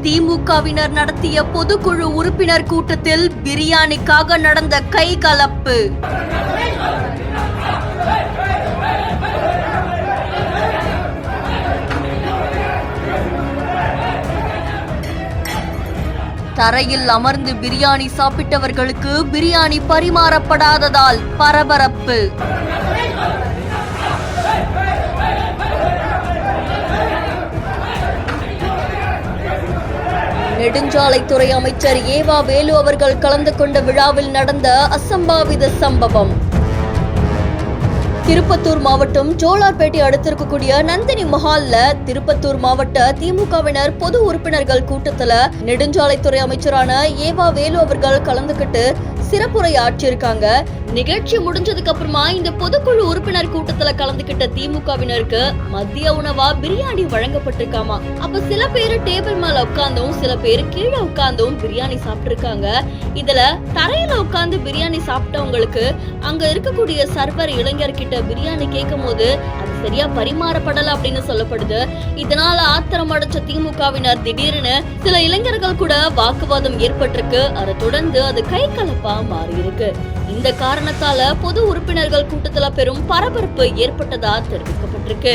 திமுகவினர் நடத்திய பொதுக்குழு உறுப்பினர் கூட்டத்தில் பிரியாணிக்காக நடந்த கைகலப்பு. தரையில் அமர்ந்து பிரியாணி சாப்பிட்டவர்களுக்கு பிரியாணி பரிமாறப்படாததால் பரபரப்பு. நெடுஞ்சாலைத்துறை அமைச்சர் ஏவா வேலு அவர்கள் கலந்து கொண்ட விழாவில் நடந்த அசம்பாவித சம்பவம். திருப்பத்தூர் மாவட்டம் ஜோலார்பேட்டை அடுத்திருக்கக்கூடிய நந்தினி மஹால்ல திருப்பத்தூர் மாவட்ட திமுகவினர் பொது உறுப்பினர்கள் கூட்டத்துல நெடுஞ்சாலைத்துறை அமைச்சரான ஏவா வேலு அவர்கள் கலந்துகிட்டு சிறப்புரை ஆற்றியிருக்காங்க. நிகழ்ச்சி முடிஞ்சதுக்கு அப்புறமா இந்த பொதுக்குழு உறுப்பினர் கூட்டத்துல கலந்துகிட்ட திமுகவினருக்கு மதிய உணவா பிரியாணி வழங்கப்பட்டிருக்காமா. அப்ப சில பேரு டேபிள் மேல உட்கார்ந்தும் சில பேரு கீழே உட்கார்ந்தும் பிரியாணி சாப்பிட்டு இருக்காங்க. இதுல தரையில உட்கார்ந்து பிரியாணி சாப்பிட்டவங்களுக்கு அங்க இருக்கக்கூடிய சர்வர் இளைஞர்கிட்ட பிரியாணி கேட்கும் போது அது சரியா பரிமாறப்படல அப்படின்னு சொல்லப்படுது. இதனால ஆத்திரம் அடைச்ச திமுகவினர் திடீர்னு சில இளைஞர்கள் கூட வாக்குவாதம் ஏற்பட்டிருக்கு. அதை தொடர்ந்து அது கை கலப்பா மாறி இருக்கு. இந்த காரணத்தால பொது உறுப்பினர்கள் கூட்டத்துல பெரும் பரபரப்பு ஏற்பட்டதா தெரிவிக்கப்பட்டிருக்கு.